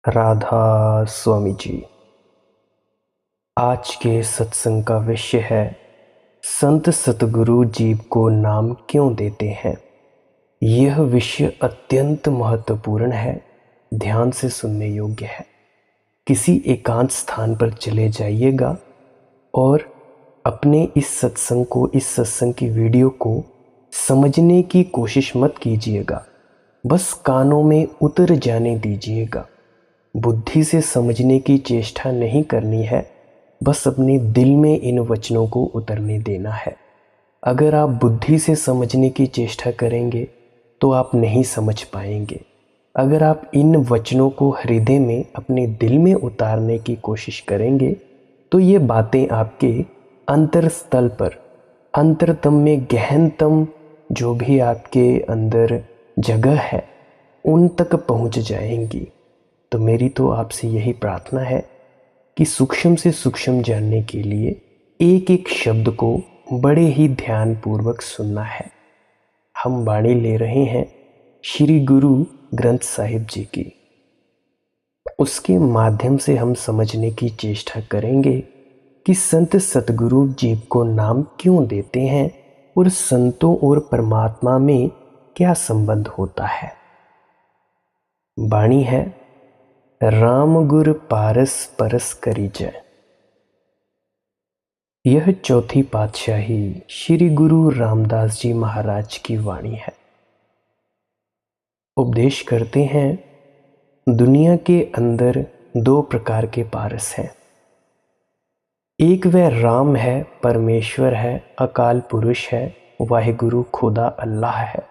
राधा स्वामी जी। आज के सत्संग का विषय है संत सतगुरु जीव को नाम क्यों देते हैं। यह विषय अत्यंत महत्वपूर्ण है, ध्यान से सुनने योग्य है। किसी एकांत स्थान पर चले जाइएगा और अपने इस सत्संग की वीडियो को समझने की कोशिश मत कीजिएगा, बस कानों में उतर जाने दीजिएगा। बुद्धि से समझने की चेष्टा नहीं करनी है, बस अपने दिल में इन वचनों को उतरने देना है। अगर आप बुद्धि से समझने की चेष्टा करेंगे तो आप नहीं समझ पाएंगे। अगर आप इन वचनों को हृदय में अपने दिल में उतारने की कोशिश करेंगे तो ये बातें आपके अंतरस्थल पर, अंतरतम में, गहनतम जो भी आपके अंदर जगह है उन तक पहुंच जाएंगी। तो मेरी तो आपसे यही प्रार्थना है कि सूक्ष्म से सूक्ष्म जानने के लिए एक एक शब्द को बड़े ही ध्यानपूर्वक सुनना है। हम वाणी ले रहे हैं श्री गुरु ग्रंथ साहिब जी की। उसके माध्यम से हम समझने की चेष्टा करेंगे कि संत सतगुरु जीव को नाम क्यों देते हैं और संतों और परमात्मा में क्या संबंध होता है। वाणी है, राम गुर पारस परस करी जय। यह चौथी पातशाही श्री गुरु रामदास जी महाराज की वाणी है। उपदेश करते हैं, दुनिया के अंदर दो प्रकार के पारस हैं। एक वह राम है, परमेश्वर है, अकाल पुरुष है, वाहिगुरु खुदा अल्लाह है।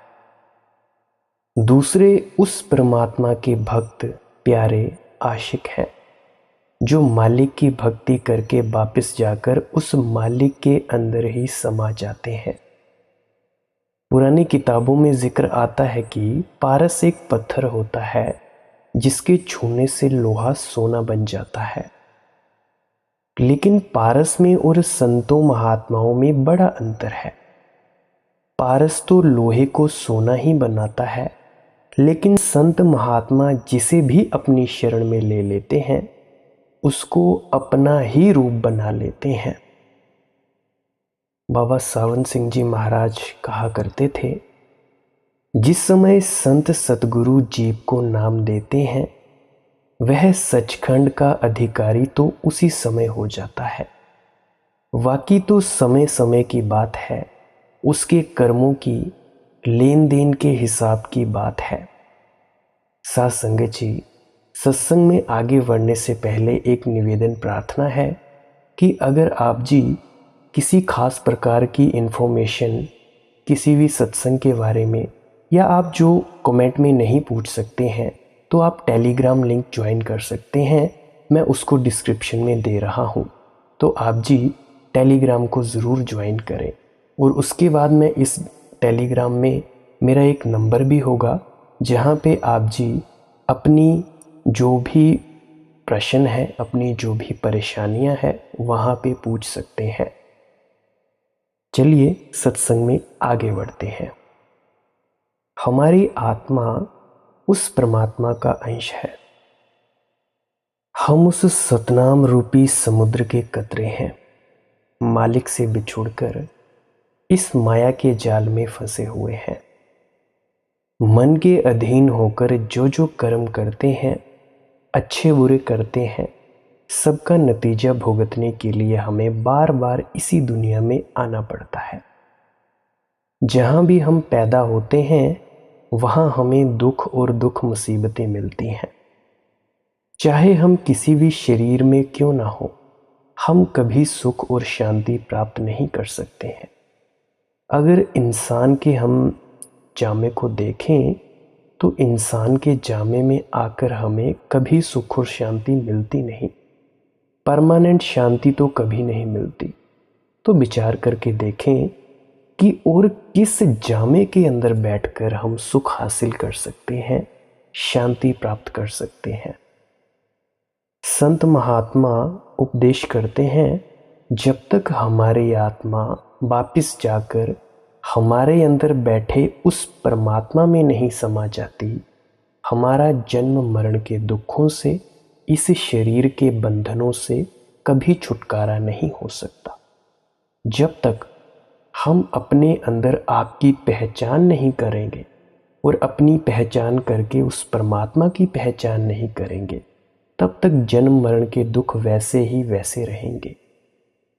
दूसरे उस परमात्मा के भक्त, प्यारे, आशिक हैं, जो मालिक की भक्ति करके वापस जाकर उस मालिक के अंदर ही समा जाते हैं। पुरानी किताबों में जिक्र आता है कि पारस एक पत्थर होता है जिसके छूने से लोहा सोना बन जाता है। लेकिन पारस में और संतों महात्माओं में बड़ा अंतर है। पारस तो लोहे को सोना ही बनाता है, लेकिन संत महात्मा जिसे भी अपनी शरण में ले लेते हैं उसको अपना ही रूप बना लेते हैं। बाबा सावन सिंह जी महाराज कहा करते थे, जिस समय संत सतगुरु जीव को नाम देते हैं वह सचखंड का अधिकारी तो उसी समय हो जाता है। वाकई तो समय समय की बात है, उसके कर्मों की लेन देन के हिसाब की बात है। साथ संगत जी, सत्संग में आगे बढ़ने से पहले एक निवेदन प्रार्थना है कि अगर आप जी किसी खास प्रकार की इन्फॉर्मेशन किसी भी सत्संग के बारे में, या आप जो कमेंट में नहीं पूछ सकते हैं, तो आप टेलीग्राम लिंक ज्वाइन कर सकते हैं। मैं उसको डिस्क्रिप्शन में दे रहा हूँ, तो आप जी टेलीग्राम को ज़रूर ज्वाइन करें। और उसके बाद में इस टेलीग्राम में मेरा एक नंबर भी होगा जहाँ पे आप जी अपनी जो भी प्रश्न है, अपनी जो भी परेशानियां हैं वहाँ पे पूछ सकते हैं। चलिए सत्संग में आगे बढ़ते हैं। हमारी आत्मा उस परमात्मा का अंश है। हम उस सतनाम रूपी समुद्र के कतरे हैं, मालिक से बिछुड़कर इस माया के जाल में फंसे हुए हैं। मन के अधीन होकर जो जो कर्म करते हैं, अच्छे बुरे करते हैं, सबका नतीजा भुगतने के लिए हमें बार बार इसी दुनिया में आना पड़ता है। जहाँ भी हम पैदा होते हैं वहाँ हमें दुख और दुख मुसीबतें मिलती हैं। चाहे हम किसी भी शरीर में क्यों ना हो, हम कभी सुख और शांति प्राप्त नहीं कर सकते हैं। अगर इंसान के हम जामे को देखें तो इंसान के जामे में आकर हमें कभी सुख और शांति मिलती नहीं, परमानेंट शांति तो कभी नहीं मिलती। तो विचार करके देखें कि और किस जामे के अंदर बैठकर हम सुख हासिल कर सकते हैं, शांति प्राप्त कर सकते हैं। संत महात्मा उपदेश करते हैं, जब तक हमारी आत्मा वापिस जाकर हमारे अंदर बैठे उस परमात्मा में नहीं समा जाती, हमारा जन्म मरण के दुखों से, इस शरीर के बंधनों से कभी छुटकारा नहीं हो सकता। जब तक हम अपने अंदर आपकी पहचान नहीं करेंगे और अपनी पहचान करके उस परमात्मा की पहचान नहीं करेंगे, तब तक जन्म मरण के दुख वैसे ही वैसे रहेंगे।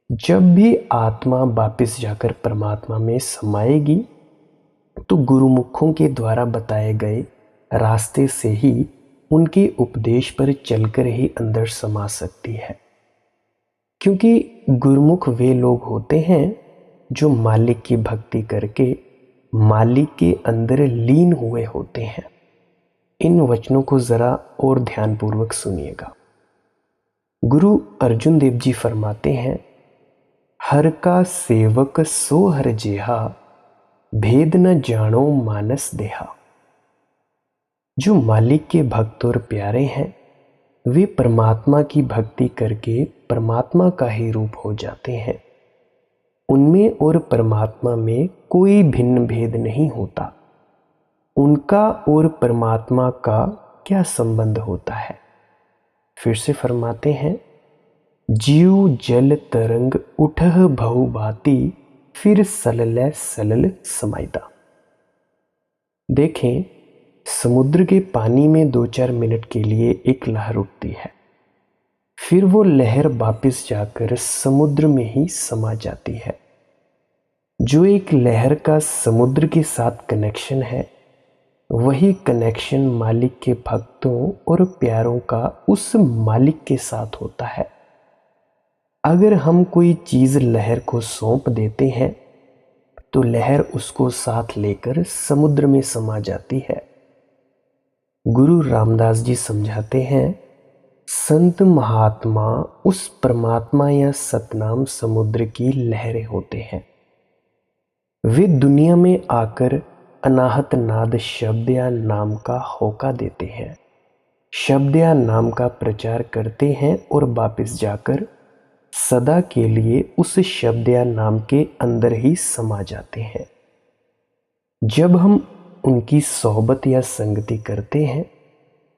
जब भी आत्मा वापस जाकर परमात्मा में समाएगी तो गुरुमुखों के द्वारा बताए गए रास्ते से ही, उनके उपदेश पर चलकर ही अंदर समा सकती है। क्योंकि गुरुमुख वे लोग होते हैं जो मालिक की भक्ति करके मालिक के अंदर लीन हुए होते हैं। इन वचनों को जरा और ध्यानपूर्वक सुनिएगा। गुरु अर्जुन देव जी फरमाते हैं, हर का सेवक सो हर जेहा, भेद न जानो मानस देहा। जो मालिक के भक्त और प्यारे हैं वे परमात्मा की भक्ति करके परमात्मा का ही रूप हो जाते हैं। उनमें और परमात्मा में कोई भिन्न भेद नहीं होता। उनका और परमात्मा का क्या संबंध होता है? फिर से फरमाते हैं, जीव जल तरंग उठह बहु बाती, फिर सलल सलल समाइदा। देखें, समुद्र के पानी में 2-4 मिनट के लिए एक लहर उठती है, फिर वो लहर वापस जाकर समुद्र में ही समा जाती है। जो एक लहर का समुद्र के साथ कनेक्शन है, वही कनेक्शन मालिक के भक्तों और प्यारों का उस मालिक के साथ होता है। अगर हम कोई चीज़ लहर को सौंप देते हैं तो लहर उसको साथ लेकर समुद्र में समा जाती है। गुरु रामदास जी समझाते हैं, संत महात्मा उस परमात्मा या सतनाम समुद्र की लहरें होते हैं। वे दुनिया में आकर अनाहत नाद शब्द या नाम का होका देते हैं, शब्द या नाम का प्रचार करते हैं और वापस जाकर सदा के लिए उस शब्द या नाम के अंदर ही समा जाते हैं। जब हम उनकी सोहबत या संगति करते हैं,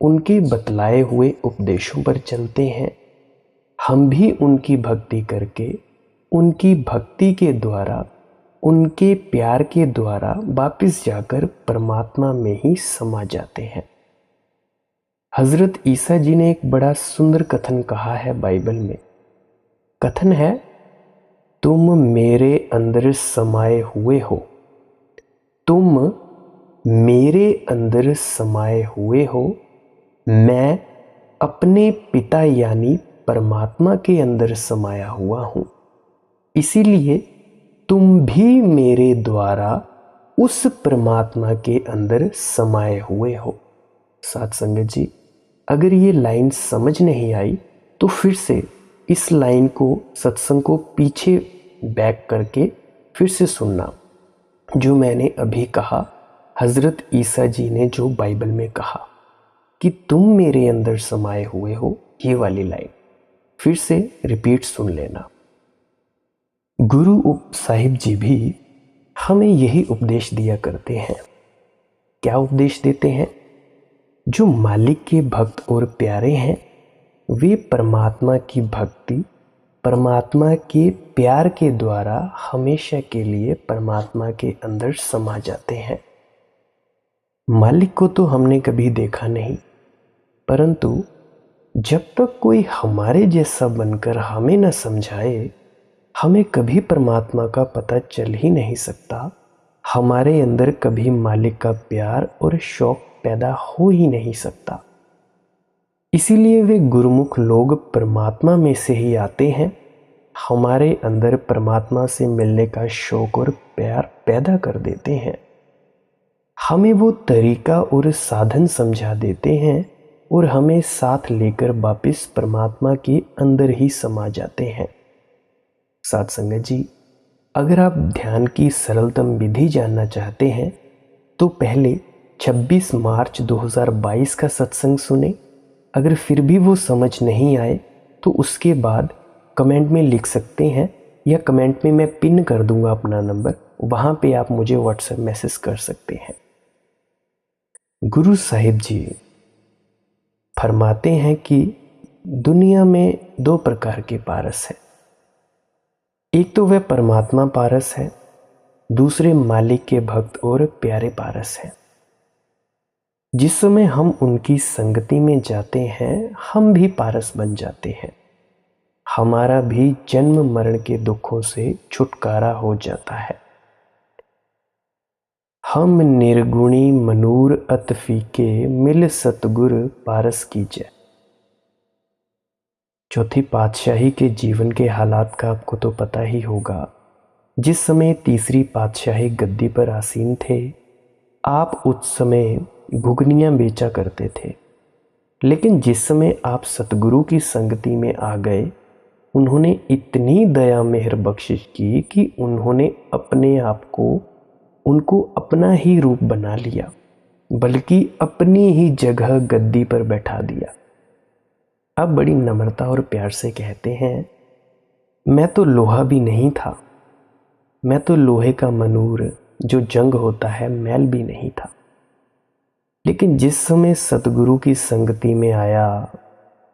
उनके बतलाए हुए उपदेशों पर चलते हैं, हम भी उनकी भक्ति करके उनकी भक्ति के द्वारा, उनके प्यार के द्वारा वापस जाकर परमात्मा में ही समा जाते हैं। हजरत ईसा जी ने एक बड़ा सुंदर कथन कहा है बाइबल में। कथन है, तुम मेरे अंदर समाये हुए हो, तुम मेरे अंदर समाये हुए हो, मैं अपने पिता यानी परमात्मा के अंदर समाया हुआ हूं, इसीलिए तुम भी मेरे द्वारा उस परमात्मा के अंदर समाये हुए हो। साथ संगत जी, अगर ये लाइन समझ नहीं आई तो फिर से इस लाइन को, सत्संग को पीछे बैक करके फिर से सुनना। जो मैंने अभी कहा, हजरत ईसा जी ने जो बाइबल में कहा कि तुम मेरे अंदर समाये हुए हो, ये वाली लाइन फिर से रिपीट सुन लेना। गुरु साहिब जी भी हमें यही उपदेश दिया करते हैं। क्या उपदेश देते हैं? जो मालिक के भक्त और प्यारे हैं वे परमात्मा की भक्ति, परमात्मा के प्यार के द्वारा हमेशा के लिए परमात्मा के अंदर समा जाते हैं। मालिक को तो हमने कभी देखा नहीं, परंतु जब तक कोई हमारे जैसा बनकर हमें न समझाए, हमें कभी परमात्मा का पता चल ही नहीं सकता। हमारे अंदर कभी मालिक का प्यार और शौक पैदा हो ही नहीं सकता। इसीलिए वे गुरुमुख लोग परमात्मा में से ही आते हैं, हमारे अंदर परमात्मा से मिलने का शौक और प्यार पैदा कर देते हैं। हमें वो तरीका और साधन समझा देते हैं और हमें साथ लेकर वापस परमात्मा के अंदर ही समा जाते हैं। साथ संगत जी, अगर आप ध्यान की सरलतम विधि जानना चाहते हैं तो पहले 26 मार्च 2022 का सत्संग सुने। अगर फिर भी वो समझ नहीं आए तो उसके बाद कमेंट में लिख सकते हैं, या कमेंट में मैं पिन कर दूंगा अपना नंबर, वहाँ पे आप मुझे व्हाट्सएप मैसेज कर सकते हैं। गुरु साहिब जी फरमाते हैं कि दुनिया में दो प्रकार के पारस हैं। एक तो वह परमात्मा पारस है, दूसरे मालिक के भक्त और प्यारे पारस हैं। जिस समय हम उनकी संगति में जाते हैं हम भी पारस बन जाते हैं, हमारा भी जन्म मरण के दुखों से छुटकारा हो जाता है। हम निर्गुणी मनूर अत फीके मिल सतगुर पारस कीजय। चौथी पातशाही के जीवन के हालात का आपको तो पता ही होगा। जिस समय तीसरी पातशाही गद्दी पर आसीन थे, आप उस समय घुगनियाँ बेचा करते थे। लेकिन जिस समय आप सतगुरु की संगति में आ गए, उन्होंने इतनी दया मेहर बख्शिश की कि उन्होंने अपने आप को उनको अपना ही रूप बना लिया, बल्कि अपनी ही जगह गद्दी पर बैठा दिया। अब बड़ी नम्रता और प्यार से कहते हैं, मैं तो लोहा भी नहीं था, मैं तो लोहे का मनूर जो जंग होता है मैल भी नहीं था। लेकिन जिस समय सतगुरु की संगति में आया,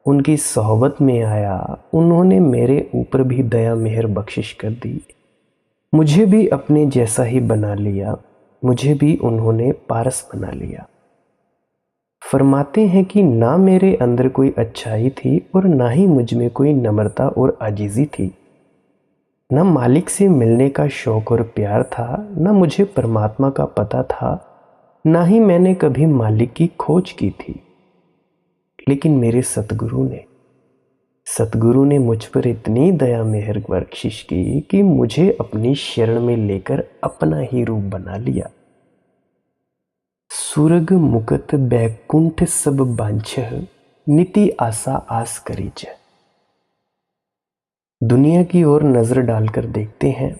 उनकी सोहबत में आया, उन्होंने मेरे ऊपर भी दया मेहर बख्शिश कर दी, मुझे भी अपने जैसा ही बना लिया, मुझे भी उन्होंने पारस बना लिया। फरमाते हैं कि ना मेरे अंदर कोई अच्छाई थी और ना ही मुझ में कोई नम्रता और आजीज़ी थी। ना मालिक से मिलने का शौक़ और प्यार था, ना मुझे परमात्मा का पता था, ना ही मैंने कभी मालिक की खोज की थी। लेकिन मेरे सतगुरु ने मुझ पर इतनी दया मेहर बख्शिश की कि मुझे अपनी शरण में लेकर अपना ही रूप बना लिया। सुरग मुकत बैकुंठ सब बांछह नीति आशा आस करीज। दुनिया की ओर नजर डालकर देखते हैं,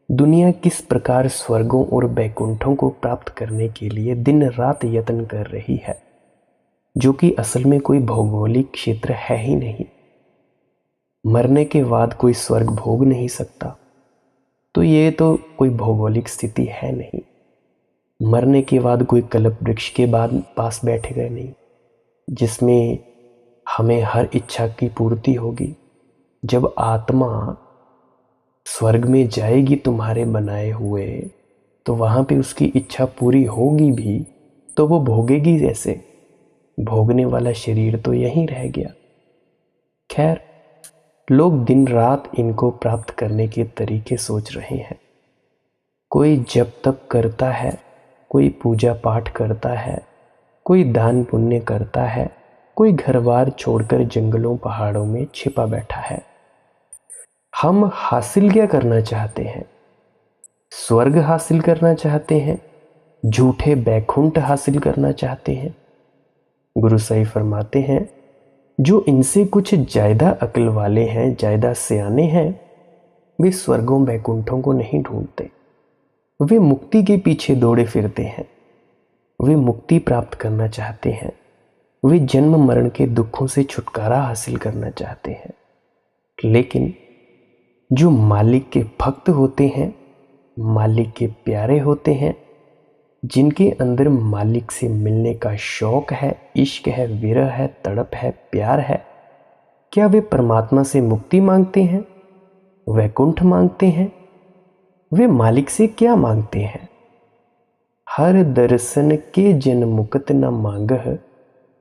दुनिया किस प्रकार स्वर्गों और बैकुंठों को प्राप्त करने के लिए दिन रात यत्न कर रही है, जो कि असल में कोई भौगोलिक क्षेत्र है ही नहीं। मरने के बाद कोई स्वर्ग भोग नहीं सकता, तो ये तो कोई भौगोलिक स्थिति है नहीं। मरने के बाद कोई कल्प वृक्ष के बाद पास बैठेगा नहीं, जिसमें हमें हर इच्छा की पूर्ति होगी। जब आत्मा स्वर्ग में जाएगी तुम्हारे बनाए हुए, तो वहाँ पे उसकी इच्छा पूरी होगी भी, तो वो भोगेगी जैसे, भोगने वाला शरीर तो यहीं रह गया। खैर, लोग दिन रात इनको प्राप्त करने के तरीके सोच रहे हैं। कोई जप तप करता है, कोई पूजा पाठ करता है, कोई दान पुण्य करता है, कोई घर बार छोड़कर जंगलों पहाड़ों में छिपा बैठा है। हम हासिल क्या करना चाहते हैं? स्वर्ग हासिल करना चाहते हैं, झूठे बैकुंठ हासिल करना चाहते हैं। गुरु साईं फरमाते हैं, जो इनसे कुछ ज़्यादा अक्ल वाले हैं, ज़्यादा सियाने हैं, वे स्वर्गों बैकुंठों को नहीं ढूंढते, वे मुक्ति के पीछे दौड़े फिरते हैं। वे मुक्ति प्राप्त करना चाहते हैं, वे जन्म मरण के दुखों से छुटकारा हासिल करना चाहते हैं। लेकिन जो मालिक के भक्त होते हैं, मालिक के प्यारे होते हैं, जिनके अंदर मालिक से मिलने का शौक़ है, इश्क है, विरह है, तड़प है, प्यार है, क्या वे परमात्मा से मुक्ति मांगते हैं, वैकुंठ मांगते हैं? वे मालिक से क्या मांगते हैं? हर दर्शन के जन मुक्त न मांगह,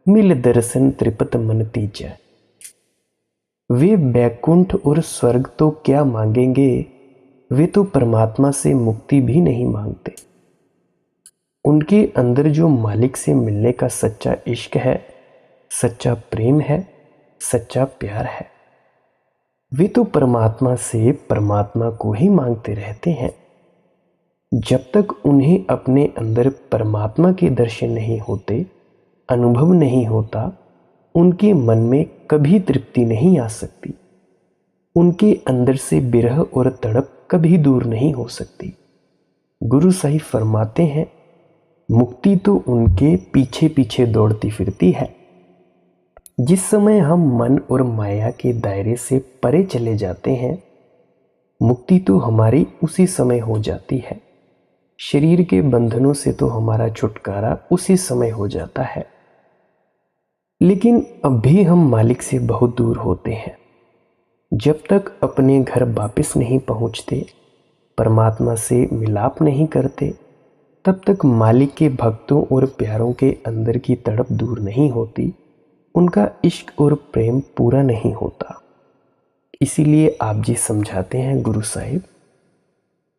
मिल दर्शन त्रिपत मन तीजै। वे बैकुंठ और स्वर्ग तो क्या मांगेंगे, वे तो परमात्मा से मुक्ति भी नहीं मांगते। उनके अंदर जो मालिक से मिलने का सच्चा इश्क है, सच्चा प्रेम है, सच्चा प्यार है, वे तो परमात्मा से परमात्मा को ही मांगते रहते हैं। जब तक उन्हें अपने अंदर परमात्मा के दर्शन नहीं होते, अनुभव नहीं होता, उनके मन में कभी तृप्ति नहीं आ सकती। उनके अंदर से विरह और तड़प कभी दूर नहीं हो सकती। गुरु साहिब फरमाते हैं, मुक्ति तो उनके पीछे पीछे दौड़ती फिरती है। जिस समय हम मन और माया के दायरे से परे चले जाते हैं, मुक्ति तो हमारी उसी समय हो जाती है। शरीर के बंधनों से तो हमारा छुटकारा उसी समय हो जाता है, लेकिन अब भी हम मालिक से बहुत दूर होते हैं। जब तक अपने घर वापस नहीं पहुंचते, परमात्मा से मिलाप नहीं करते, तब तक मालिक के भक्तों और प्यारों के अंदर की तड़प दूर नहीं होती, उनका इश्क और प्रेम पूरा नहीं होता। इसीलिए आप जी समझाते हैं गुरु साहिब,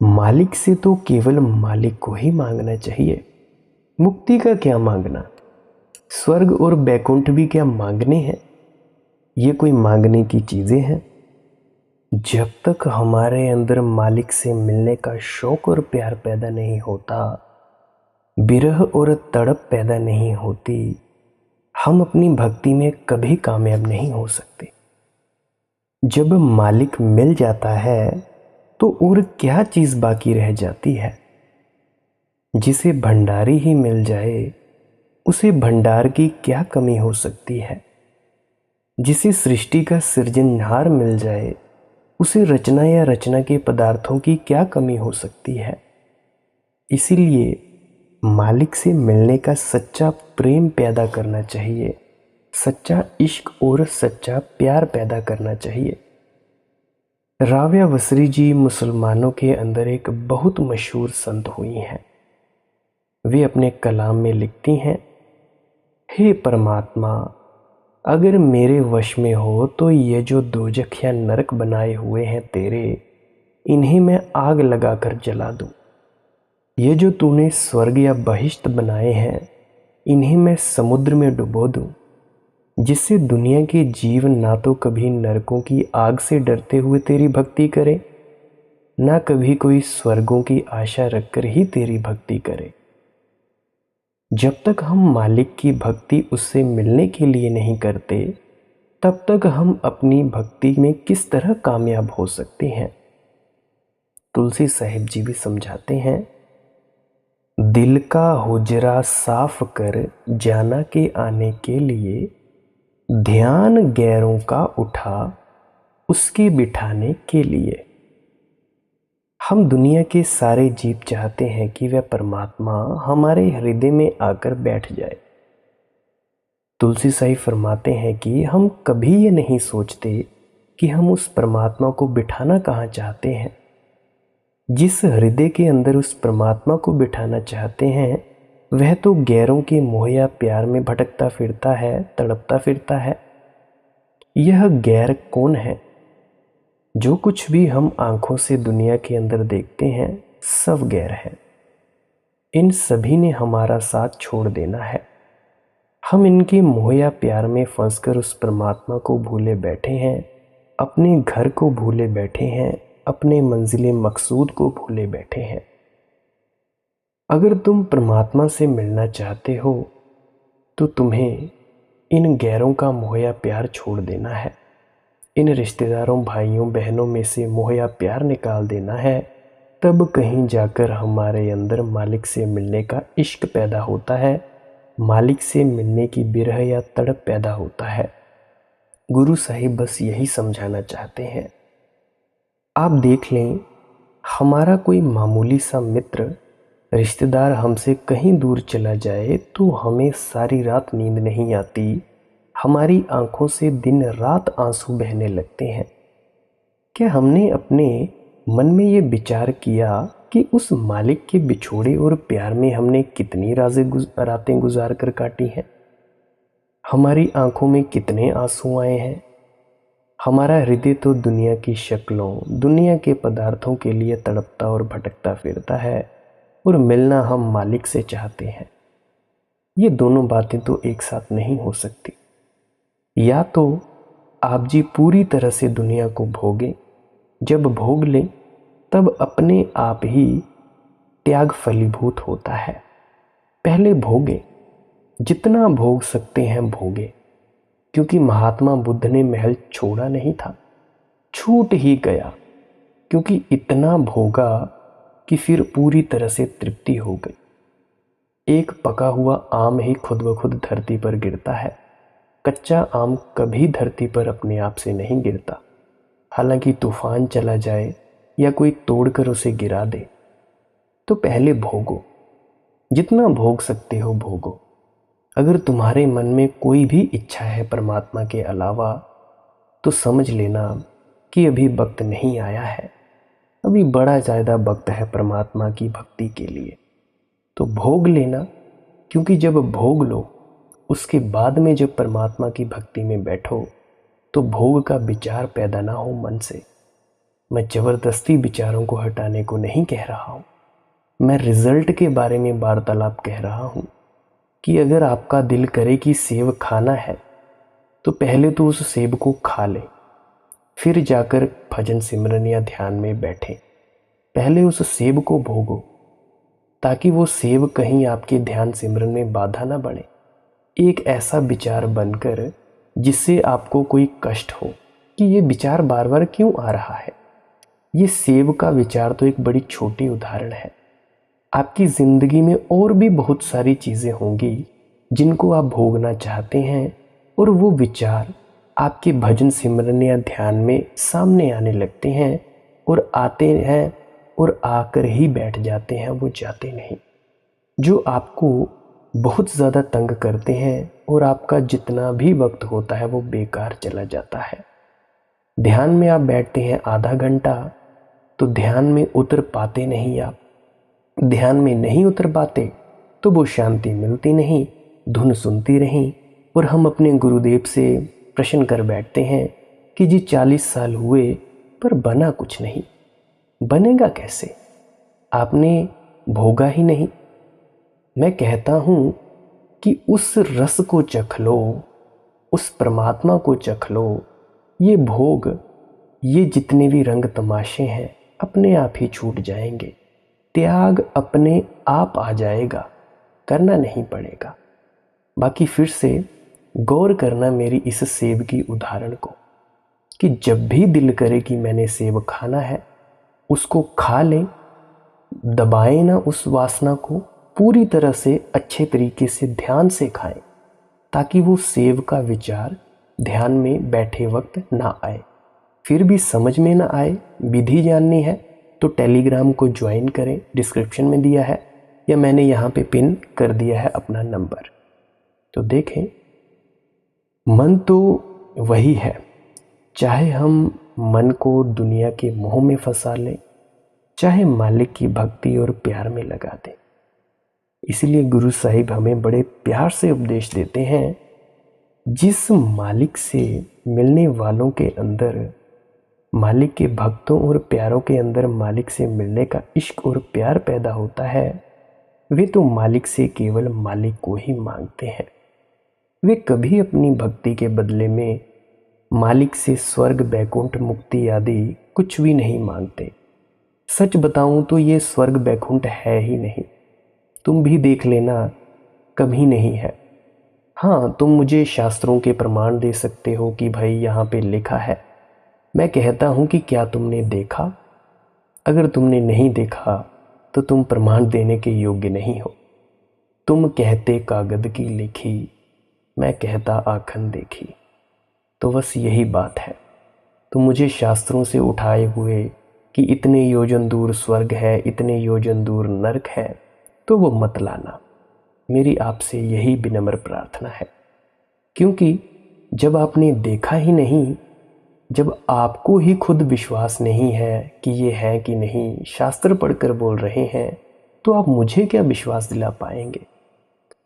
मालिक से तो केवल मालिक को ही मांगना चाहिए। मुक्ति का क्या मांगना, स्वर्ग और बैकुंठ भी क्या मांगने हैं? ये कोई मांगने की चीजें हैं? जब तक हमारे अंदर मालिक से मिलने का शौक और प्यार पैदा नहीं होता, विरह और तड़प पैदा नहीं होती, हम अपनी भक्ति में कभी कामयाब नहीं हो सकते। जब मालिक मिल जाता है तो और क्या चीज बाकी रह जाती है? जिसे भंडारी ही मिल जाए, उसे भंडार की क्या कमी हो सकती है? जिसे सृष्टि का सृजनहार मिल जाए, उसे रचना या रचना के पदार्थों की क्या कमी हो सकती है? इसीलिए मालिक से मिलने का सच्चा प्रेम पैदा करना चाहिए, सच्चा इश्क और सच्चा प्यार पैदा करना चाहिए। राबिया बसरी जी मुसलमानों के अंदर एक बहुत मशहूर संत हुई हैं। वे अपने कलाम में लिखती हैं, हे परमात्मा, अगर मेरे वश में हो तो ये जो दोजख या नरक बनाए हुए हैं तेरे, इन्हें मैं आग लगाकर जला दूं। ये जो तूने स्वर्ग या बहिश्त बनाए हैं, इन्हें मैं समुद्र में डुबो दूं, जिससे दुनिया के जीव ना तो कभी नरकों की आग से डरते हुए तेरी भक्ति करे, ना कभी कोई स्वर्गों की आशा रखकर ही तेरी भक्ति करे। जब तक हम मालिक की भक्ति उससे मिलने के लिए नहीं करते, तब तक हम अपनी भक्ति में किस तरह कामयाब हो सकते हैं? तुलसी साहिब जी भी समझाते हैं, दिल का हुजरा साफ कर जाना के आने के लिए, ध्यान गैरों का उठा उसके बिठाने के लिए। हम दुनिया के सारे जीव चाहते हैं कि वह परमात्मा हमारे हृदय में आकर बैठ जाए। तुलसी साहिब फरमाते हैं कि हम कभी ये नहीं सोचते कि हम उस परमात्मा को बिठाना कहाँ चाहते हैं। जिस हृदय के अंदर उस परमात्मा को बिठाना चाहते हैं, वह तो गैरों के मोह या प्यार में भटकता फिरता है, तड़पता फिरता है। यह गैर कौन है? जो कुछ भी हम आंखों से दुनिया के अंदर देखते हैं, सब गैर है। इन सभी ने हमारा साथ छोड़ देना है। हम इनके मोह या प्यार में फंसकर उस परमात्मा को भूले बैठे हैं, अपने घर को भूले बैठे हैं, अपने मंजिले मकसूद को भूले बैठे हैं। अगर तुम परमात्मा से मिलना चाहते हो तो तुम्हें इन गैरों का मोह या प्यार छोड़ देना है। इन रिश्तेदारों, भाइयों, बहनों में से मोह या प्यार निकाल देना है। तब कहीं जाकर हमारे अंदर मालिक से मिलने का इश्क पैदा होता है, मालिक से मिलने की बिरह या तड़प पैदा होता है। गुरु साहिब बस यही समझाना चाहते हैं। आप देख लें, हमारा कोई मामूली सा मित्र, रिश्तेदार हमसे कहीं दूर चला जाए तो हमें सारी रात नींद नहीं आती, हमारी आंखों से दिन रात आंसू बहने लगते हैं। क्या हमने अपने मन में ये विचार किया कि उस मालिक के बिछोड़े और प्यार में हमने कितनी रातें गुजार कर काटी हैं? हमारी आंखों में कितने आंसू आए हैं? हमारा हृदय तो दुनिया की शक्लों, दुनिया के पदार्थों के लिए तड़पता और भटकता फिरता है, और मिलना हम मालिक से चाहते हैं। ये दोनों बातें तो एक साथ नहीं हो सकती। या तो आप जी पूरी तरह से दुनिया को भोगें, जब भोग लें तब अपने आप ही त्याग फलीभूत होता है। पहले भोगे, जितना भोग सकते हैं भोगे, क्योंकि महात्मा बुद्ध ने महल छोड़ा नहीं था, छूट ही गया, क्योंकि इतना भोगा कि फिर पूरी तरह से तृप्ति हो गई। एक पका हुआ आम ही खुद ब खुद धरती पर गिरता है, कच्चा आम कभी धरती पर अपने आप से नहीं गिरता, हालांकि तूफान चला जाए या कोई तोड़कर उसे गिरा दे। तो पहले भोगो, जितना भोग सकते हो भोगो। अगर तुम्हारे मन में कोई भी इच्छा है परमात्मा के अलावा, तो समझ लेना कि अभी वक्त नहीं आया है, अभी बड़ा ज़्यादा वक्त है परमात्मा की भक्ति के लिए। तो भोग लेना, क्योंकि जब भोग लो उसके बाद में जब परमात्मा की भक्ति में बैठो तो भोग का विचार पैदा ना हो मन से। मैं ज़बरदस्ती विचारों को हटाने को नहीं कह रहा हूँ, मैं रिजल्ट के बारे में वार्तालाप कह रहा हूँ कि अगर आपका दिल करे कि सेब खाना है तो पहले तो उस सेब को खा ले, फिर जाकर भजन सिमरन या ध्यान में बैठे। पहले उस सेब को भोगो ताकि वो सेब कहीं आपके ध्यान सिमरन में बाधा ना बने। एक ऐसा विचार बनकर जिससे आपको कोई कष्ट हो कि ये विचार बार बार क्यों आ रहा है। ये सेब का विचार तो एक बड़ी छोटी उदाहरण है। आपकी ज़िंदगी में और भी बहुत सारी चीज़ें होंगी जिनको आप भोगना चाहते हैं, और वो विचार आपके भजन सिमरन या ध्यान में सामने आने लगते हैं और आते हैं और आकर ही बैठ जाते हैं, वो जाते नहीं। जो आपको बहुत ज़्यादा तंग करते हैं और आपका जितना भी वक्त होता है वो बेकार चला जाता है। ध्यान में आप बैठते हैं आधा घंटा, तो ध्यान में उतर पाते नहीं। आप ध्यान में नहीं उतर पाते तो वो शांति मिलती नहीं, धुन सुनती रहीं, और हम अपने गुरुदेव से प्रश्न कर बैठते हैं कि जी 40 साल हुए पर बना कुछ नहीं। बनेगा कैसे? आपने भोगा ही नहीं। मैं कहता हूँ कि उस रस को चख लो, उस परमात्मा को चख लो। ये भोग, ये जितने भी रंग तमाशे हैं अपने आप ही छूट जाएंगे। त्याग अपने आप आ जाएगा, करना नहीं पड़ेगा। बाकी फिर से गौर करना मेरी इस सेब की उदाहरण को, कि जब भी दिल करे कि मैंने सेब खाना है, उसको खा लें, दबाएं ना उस वासना को, पूरी तरह से अच्छे तरीके से ध्यान से खाएं, ताकि वो सेब का विचार ध्यान में बैठे वक्त ना आए। फिर भी समझ में ना आए, विधि जाननी है तो टेलीग्राम को ज्वाइन करें, डिस्क्रिप्शन में दिया है, या मैंने यहाँ पे पिन कर दिया है अपना नंबर। तो देखें, मन तो वही है, चाहे हम मन को दुनिया के मोह में फंसा लें, चाहे मालिक की भक्ति और प्यार में लगा दें। इसलिए गुरु साहिब हमें बड़े प्यार से उपदेश देते हैं, जिस मालिक से मिलने वालों के अंदर, मालिक के भक्तों और प्यारों के अंदर मालिक से मिलने का इश्क और प्यार पैदा होता है, वे तो मालिक से केवल मालिक को ही मांगते हैं। वे कभी अपनी भक्ति के बदले में मालिक से स्वर्ग, बैकुंठ, मुक्ति आदि कुछ भी नहीं मांगते। सच बताऊं तो ये स्वर्ग बैकुंठ है ही नहीं, तुम भी देख लेना, कभी नहीं है। हाँ, तुम मुझे शास्त्रों के प्रमाण दे सकते हो कि भाई यहाँ पे लिखा है। मैं कहता हूँ कि क्या तुमने देखा? अगर तुमने नहीं देखा तो तुम प्रमाण देने के योग्य नहीं हो। तुम कहते कागद की लिखी, मैं कहता आखन देखी। तो बस यही बात है। तुम मुझे शास्त्रों से उठाए हुए कि इतने योजन दूर स्वर्ग है, इतने योजन दूर नरक है, तो वो मत लाना। मेरी आपसे यही विनम्र प्रार्थना है, क्योंकि जब आपने देखा ही नहीं, जब आपको ही खुद विश्वास नहीं है कि ये है कि नहीं, शास्त्र पढ़कर बोल रहे हैं, तो आप मुझे क्या विश्वास दिला पाएंगे?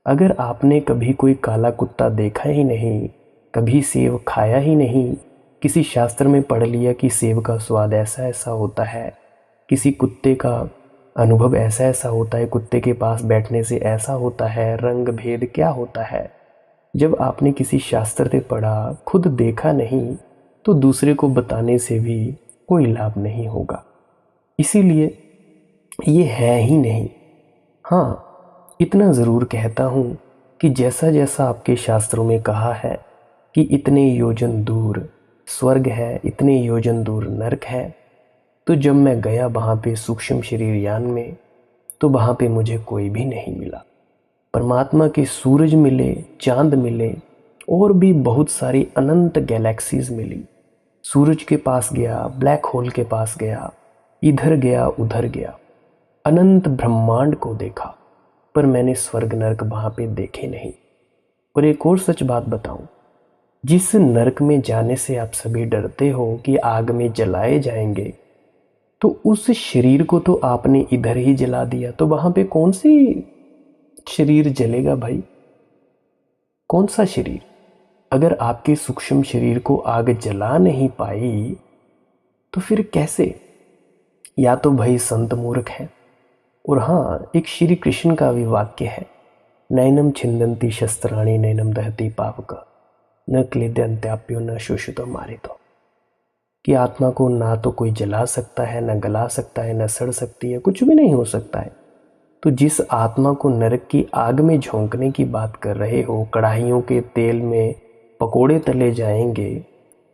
अगर आपने कभी कोई काला कुत्ता देखा ही नहीं, कभी सेब खाया ही नहीं, किसी शास्त्र में पढ़ लिया कि सेब का स्वाद ऐसा ऐसा होता है, किसी कुत्ते का अनुभव ऐसा ऐसा होता है, कुत्ते के पास बैठने से ऐसा होता है, रंग भेद क्या होता है, जब आपने किसी शास्त्र से पढ़ा, खुद देखा नहीं, तो दूसरे को बताने से भी कोई लाभ नहीं होगा। इसीलिए ये है ही नहीं। हाँ, इतना ज़रूर कहता हूँ कि जैसा जैसा आपके शास्त्रों में कहा है कि इतने योजन दूर स्वर्ग है, इतने योजन दूर नरक है, तो जब मैं गया वहाँ पे सूक्ष्म शरीर यान में, तो वहाँ पे मुझे कोई भी नहीं मिला। परमात्मा के सूरज मिले, चांद मिले, और भी बहुत सारी अनंत गैलेक्सीज मिली। सूरज के पास गया, ब्लैक होल के पास गया, इधर गया, उधर गया, अनंत ब्रह्मांड को देखा, पर मैंने स्वर्ग नरक वहां पे देखे नहीं। और एक और सच बात बताऊं, जिस नरक में जाने से आप सभी डरते हो कि आग में जलाए जाएंगे, तो उस शरीर को तो आपने इधर ही जला दिया, तो वहां पे कौन सी शरीर जलेगा भाई? कौन सा शरीर? अगर आपके सूक्ष्म शरीर को आग जला नहीं पाई तो फिर कैसे? या तो भाई संत मूर्ख है। और हाँ, एक श्री कृष्ण का भी वाक्य है, नैनम छिंदंती शस्त्राणी नैनम दहती पावक न क्लेद्यंत्याप्यो न शोषितो मारितो, कि आत्मा को ना तो कोई जला सकता है, न गला सकता है, न सड़ सकती है, कुछ भी नहीं हो सकता है। तो जिस आत्मा को नरक की आग में झोंकने की बात कर रहे हो, कढ़ाइयों के तेल में पकोड़े तले जाएंगे,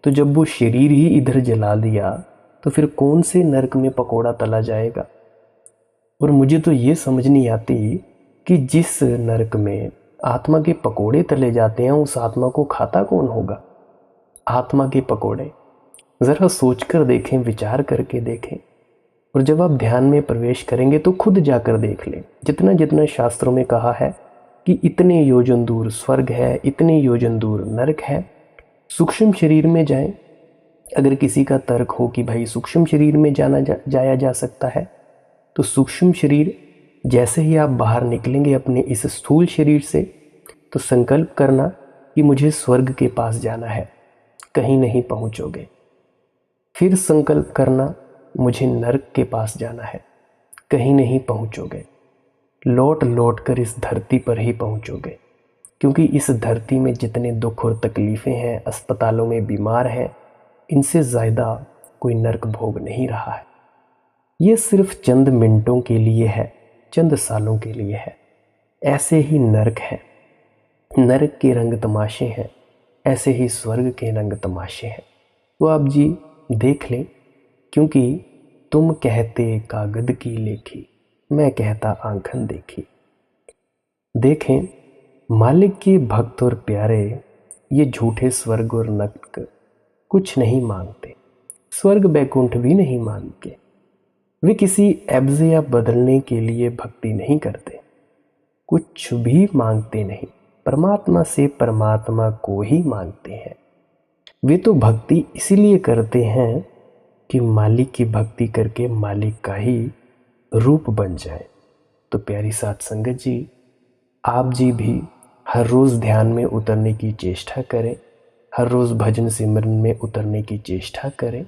तो जब वो शरीर ही इधर जला दिया तो फिर कौन से नरक में पकोड़ा तला जाएगा? और मुझे तो ये समझ नहीं आती कि जिस नरक में आत्मा के पकोड़े तले जाते हैं, उस आत्मा को खाता कौन होगा? आत्मा के पकोड़े ज़रा सोच कर देखें, विचार करके देखें। और जब आप ध्यान में प्रवेश करेंगे तो खुद जाकर देख लें, जितना जितना शास्त्रों में कहा है कि इतने योजन दूर स्वर्ग है, इतने योजन दूर नरक है, सूक्ष्म शरीर में जाएं। अगर किसी का तर्क हो कि भाई सूक्ष्म शरीर में जाया जा सकता है, तो सूक्ष्म शरीर जैसे ही आप बाहर निकलेंगे अपने इस स्थूल शरीर से, तो संकल्प करना कि मुझे स्वर्ग के पास जाना है, कहीं नहीं पहुंचोगे। फिर संकल्प करना मुझे नरक के पास जाना है, कहीं नहीं पहुंचोगे। लौट लौट कर इस धरती पर ही पहुंचोगे, क्योंकि इस धरती में जितने दुख और तकलीफ़ें हैं, अस्पतालों में बीमार हैं, इनसे ज़्यादा कोई नरक भोग नहीं रहा है। ये सिर्फ चंद मिनटों के लिए है, चंद सालों के लिए है। ऐसे ही नरक है, नरक के रंग तमाशे हैं, ऐसे ही स्वर्ग के रंग तमाशे हैं। तो आप जी देख लें, क्योंकि तुम कहते कागद की लेखी, मैं कहता आंखन देखी। देखें, मालिक के भक्त और प्यारे ये झूठे स्वर्ग और नरक कुछ नहीं मांगते, स्वर्ग बैकुंठ भी नहीं मांगते। वे किसी एब्ज या बदलने के लिए भक्ति नहीं करते, कुछ भी मांगते नहीं, परमात्मा से परमात्मा को ही मांगते हैं। वे तो भक्ति इसलिए करते हैं कि मालिक की भक्ति करके मालिक का ही रूप बन जाए। तो प्यारी साथ संगत जी, आप जी भी हर रोज़ ध्यान में उतरने की चेष्टा करें, हर रोज़ भजन सिमरन में उतरने की चेष्टा करें।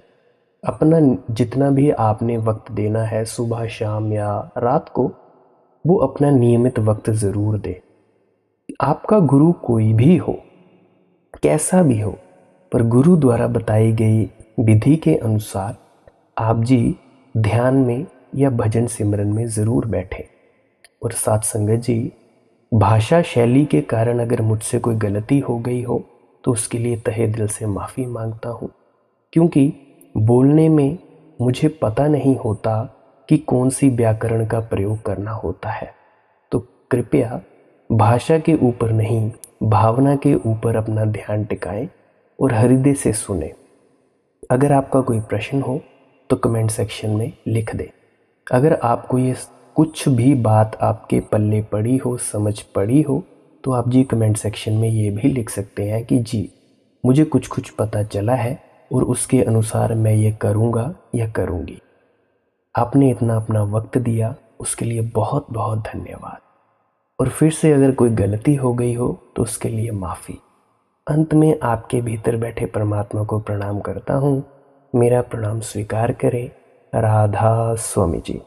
अपना जितना भी आपने वक्त देना है, सुबह शाम या रात को, वो अपना नियमित वक्त ज़रूर दें। आपका गुरु कोई भी हो, कैसा भी हो, पर गुरु द्वारा बताई गई विधि के अनुसार आप जी ध्यान में या भजन सिमरन में ज़रूर बैठें। और साथ संगत जी, भाषा शैली के कारण अगर मुझसे कोई गलती हो गई हो तो उसके लिए तहे दिल से माफ़ी मांगता हूँ, क्योंकि बोलने में मुझे पता नहीं होता कि कौन सी व्याकरण का प्रयोग करना होता है। तो कृपया भाषा के ऊपर नहीं, भावना के ऊपर अपना ध्यान टिकाएं और हृदय से सुने। अगर आपका कोई प्रश्न हो तो कमेंट सेक्शन में लिख दें। अगर आपको ये कुछ भी बात आपके पल्ले पड़ी हो, समझ पड़ी हो, तो आप जी कमेंट सेक्शन में ये भी लिख सकते हैं कि जी मुझे कुछ कुछ पता चला है और उसके अनुसार मैं ये करूँगा या करूँगी। आपने इतना अपना वक्त दिया, उसके लिए बहुत बहुत धन्यवाद। और फिर से अगर कोई गलती हो गई हो तो उसके लिए माफ़ी। अंत में आपके भीतर बैठे परमात्मा को प्रणाम करता हूँ। मेरा प्रणाम स्वीकार करें। राधा स्वामी जी।